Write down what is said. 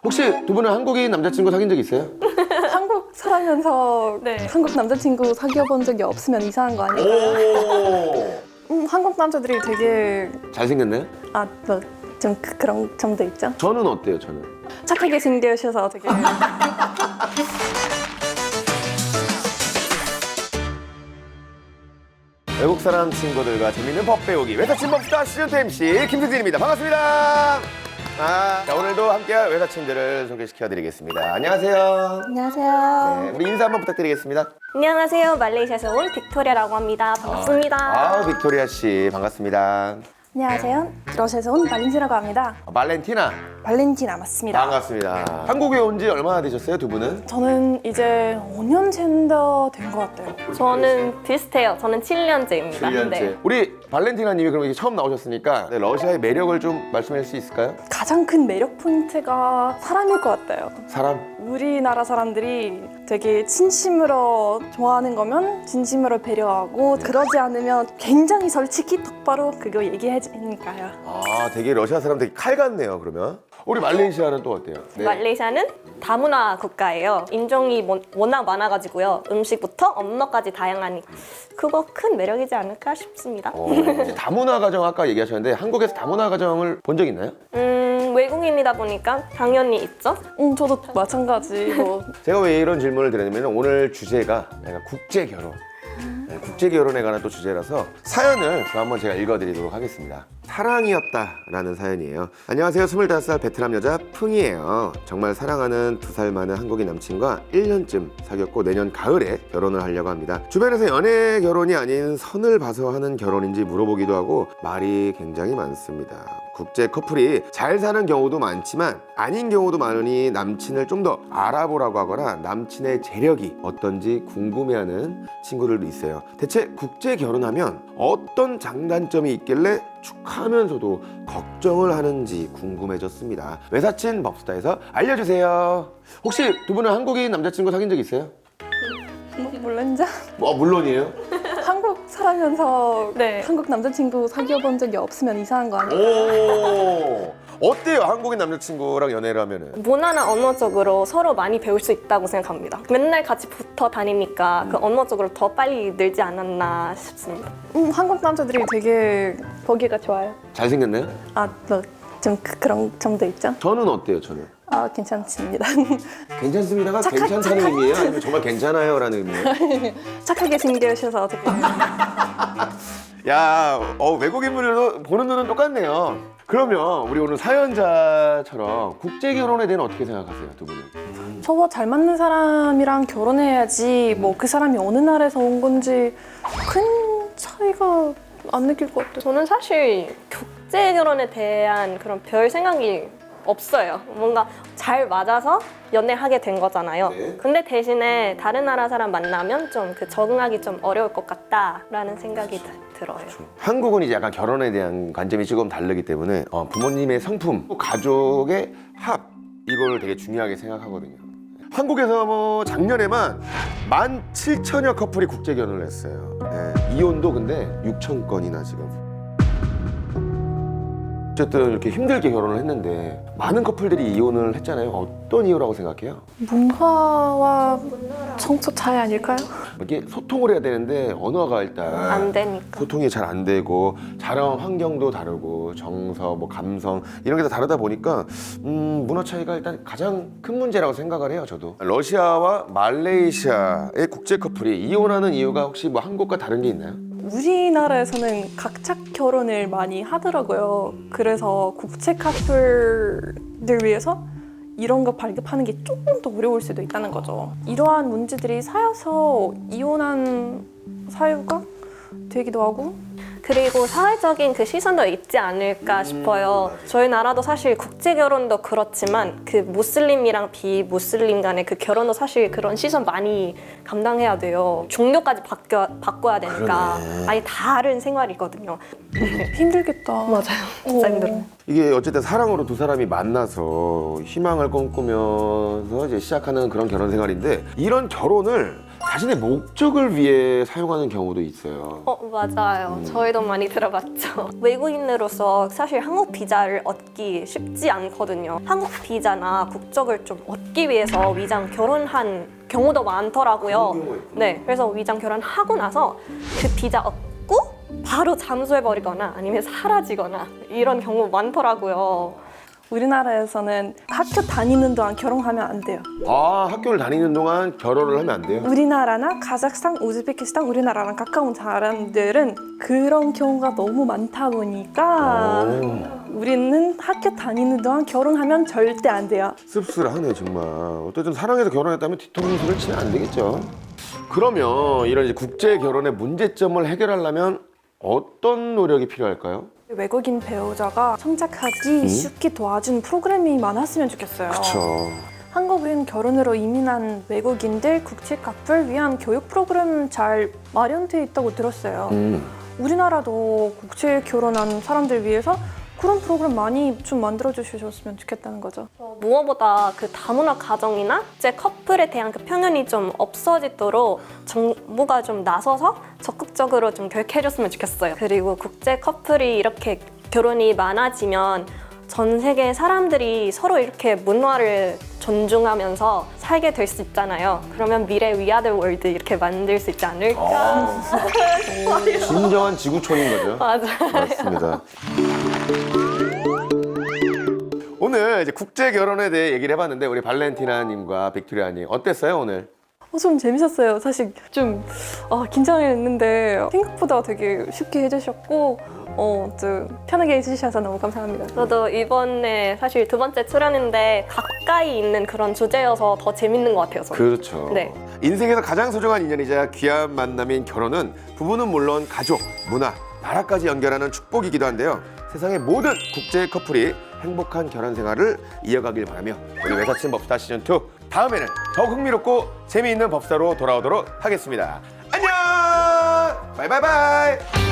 혹시 두 분은 한국인 남자친구 사귄 적 있어요? 한국 살면서 네. 한국 남자친구 사귀어본 적이 없으면 이상한 거 아닐까요? 오 한국 남자들이 되게 잘생겼나요? 좀 그런 점도 있죠. 저는 어때요 저는? 착하게 생겨셔서 되게 외국 사람 친구들과 재밌는 법 배우기 외사친 법스타 시즌2 MC 김승진입니다. 반갑습니다. 자, 오늘도 함께할 외사친들을 소개시켜드리겠습니다. 안녕하세요. 안녕하세요. 네, 우리 인사 한번 부탁드리겠습니다. 안녕하세요. 말레이시아에서 온 빅토리아라고 합니다. 반갑습니다. 빅토리아 씨 반갑습니다. 안녕하세요. 러시아에서 온 발렌티나라고 합니다. 말렌티나 발렌티나 맞습니다. 반갑습니다. 한국에 온 지 얼마나 되셨어요 두 분은? 저는 이제 5년 정도 된 것 같아요. 저는 비슷해요. 저는 7년째입니다. 1년째. 네. 우리 발렌티나님이 그럼 이게 처음 나오셨으니까 네, 러시아의 매력을 좀 말씀할 수 있을까요? 가장 큰 매력 포인트가 사람일 것 같아요. 사람? 우리나라 사람들이 되게 진심으로 좋아하는 거면 진심으로 배려하고 그러지 않으면 굉장히 솔직히 똑바로 그거 얘기해 주니까요. 아 되게 러시아 사람 되게 칼 같네요 그러면. 우리 말레이시아는 또 어때요? 네. 말레이시아는 다문화 국가예요. 인종이 워낙 많아가지고요. 음식부터 언어까지 다양하니 그거 큰 매력이지 않을까 싶습니다. 다문화 가정 아까 얘기하셨는데 한국에서 다문화 가정을 본 적 있나요? 외국인이다 보니까 당연히 있죠. 저도 마찬가지. 제가 왜 이런 질문을 드렸냐면 오늘 주제가 약간 국제 결혼. 네, 국제 결혼에 관한 또 주제라서 사연을 또 한번 제가 읽어드리도록 하겠습니다. 사랑이었다라는 사연이에요. 안녕하세요. 25살 베트남 여자 풍이에요. 정말 사랑하는 2살 많은 한국인 남친과 1년쯤 사귀었고 내년 가을에 결혼을 하려고 합니다. 주변에서 연애 결혼이 아닌 선을 봐서 하는 결혼인지 물어보기도 하고 말이 굉장히 많습니다. 국제 커플이 잘 사는 경우도 많지만 아닌 경우도 많으니 남친을 좀 더 알아보라고 하거나 남친의 재력이 어떤지 궁금해하는 친구들도 있어요. 대체 국제 결혼하면 어떤 장단점이 있길래 축하하면서도 걱정을 하는지 궁금해졌습니다. 외사친 법스타에서 알려주세요. 혹시 두 분은 한국인 남자친구 사귄 적 있어요? 물론이죠. 물론이에요. 한국 살면서 네. 한국 남자친구 사귀어본 적이 없으면 이상한 거 아닐까요? 어때요? 한국인 남자친구랑 연애를 하면은? 문화나 언어적으로 서로 많이 배울 수 있다고 생각합니다. 맨날 같이 붙어 다니니까 그 언어적으로 더 빨리 늘지 않았나 싶습니다. 한국 남자들이 되게 보기가 좋아요. 잘생겼나요? 좀 그런 점도 있죠. 저는 어때요? 저는? 괜찮습니다. 괜찮습니다가 괜찮다는 의미예요? 아니면 정말 괜찮아요? 라는 의미예요? 착하게 생겨셔서 되게 야, 외국인분들도 보는 눈은 똑같네요. 그러면 우리 오늘 사연자처럼 국제 결혼에 대해 어떻게 생각하세요, 두 분은? 저와 잘 맞는 사람이랑 결혼해야지 뭐 그 사람이 어느 나라에서 온 건지 큰 차이가 안 느낄 것 같아요. 저는 사실 국제 결혼에 대한 그런 별 생각이 없어요. 뭔가 잘 맞아서 연애하게 된 거잖아요. 네. 근데 대신에 다른 나라 사람 만나면 좀 그 적응하기 좀 어려울 것 같다라는 생각이 들어요. 한국은 이제 약간 결혼에 대한 관점이 조금 다르기 때문에 부모님의 성품, 가족의 합 이걸 되게 중요하게 생각하거든요. 한국에서 뭐 작년에만 17,000여 커플이 국제 결혼을 했어요. 네. 이혼도 근데 6,000건이나 지금. 어쨌든 이렇게 힘들게 결혼을 했는데 많은 커플들이 이혼을 했잖아요. 어떤 이유라고 생각해요? 문화와 성적 차이 아닐까요? 이게 소통을 해야 되는데 언어가 일단 안 되니까. 소통이 잘 안 되고 자라온 환경도 다르고 정서, 뭐 감성 이런 게 다 다르다 보니까 문화 차이가 일단 가장 큰 문제라고 생각을 해요. 저도 러시아와 말레이시아의 국제 커플이 이혼하는 이유가 혹시 뭐 한국과 다른 게 있나요? 우리나라에서는 각자 결혼을 많이 하더라고요. 그래서 국제 커플들 위해서 이런 거 발급하는 게 조금 더 어려울 수도 있다는 거죠. 이러한 문제들이 쌓여서 이혼한 사유가 되기도 하고 그리고 사회적인 그 시선도 있지 않을까 싶어요. 저희 나라도 사실 국제 결혼도 그렇지만 그 무슬림이랑 비무슬림 간의 그 결혼도 사실 그런 시선 많이 감당해야 돼요. 종교까지 바꿔야 되니까 그러네. 아예 다른 생활이거든요. 힘들겠다. 맞아요. 진짜 힘들어요. 이게 어쨌든 사랑으로 두 사람이 만나서 희망을 꿈꾸면서 이제 시작하는 그런 결혼 생활인데 이런 결혼을 자신의 목적을 위해 사용하는 경우도 있어요. 맞아요. 저희도 많이 들어봤죠. 외국인으로서 사실 한국 비자를 얻기 쉽지 않거든요. 한국 비자나 국적을 좀 얻기 위해서 위장 결혼한 경우도 많더라고요. 네, 그래서 위장 결혼하고 나서 그 비자 얻고 바로 잠수해버리거나 아니면 사라지거나 이런 경우 많더라고요. 우리나라에서는 학교 다니는 동안 결혼하면 안 돼요. 아, 학교를 다니는 동안 결혼을 하면 안 돼요? 우리나라나 카자흐스탄, 우즈베키스탄, 우리나라랑 가까운 사람들은 그런 경우가 너무 많다 보니까 우리는 학교 다니는 동안 결혼하면 절대 안 돼요. 씁쓸하네 정말. 어쨌든 사랑해서 결혼했다면 뒤통수 소리를 치면 안 되겠죠. 그러면 이런 이제 국제 결혼의 문제점을 해결하려면 어떤 노력이 필요할까요? 외국인 배우자가 성장하기 쉽게 도와준 프로그램이 많았으면 좋겠어요. 그렇죠. 한국인 결혼으로 이민한 외국인들 국제 커플 위한 교육 프로그램 잘 마련돼 있다고 들었어요. 우리나라도 국제 결혼한 사람들 위해서 그런 프로그램 많이 좀 만들어 주셨으면 좋겠다는 거죠. 무엇보다 그 다문화 가정이나 제 커플에 대한 그 편견이 좀 없어지도록 정부가 좀 나서서 적극적으로 좀 교육해줬으면 좋겠어요. 그리고 국제 커플이 이렇게 결혼이 많아지면 전 세계 사람들이 서로 이렇게 문화를 존중하면서 살게 될 수 있잖아요. 그러면 미래 위아더 월드 이렇게 만들 수 있지 않을까? 진정한 지구촌인 거죠. 맞아요. 맞습니다. 오늘 이제 국제 결혼에 대해 얘기를 해봤는데 우리 발렌티나님과 빅토리아님 어땠어요 오늘? 좀 재밌었어요. 사실 좀 긴장했는데 생각보다 되게 쉽게 해주셨고 좀 편하게 해주셔서 너무 감사합니다. 저도 이번에 사실 두 번째 출연인데 가까이 있는 그런 주제여서 더 재밌는 것 같아요. 저는. 그렇죠. 네. 인생에서 가장 소중한 인연이자 귀한 만남인 결혼은 부부는 물론 가족, 문화, 나라까지 연결하는 축복이기도 한데요. 세상의 모든 국제 커플이 행복한 결혼 생활을 이어가길 바라며 우리 외사친 법스타 시즌2 다음에는 더욱 흥미롭고 재미있는 법사로 돌아오도록 하겠습니다. 안녕! 바이바이바이!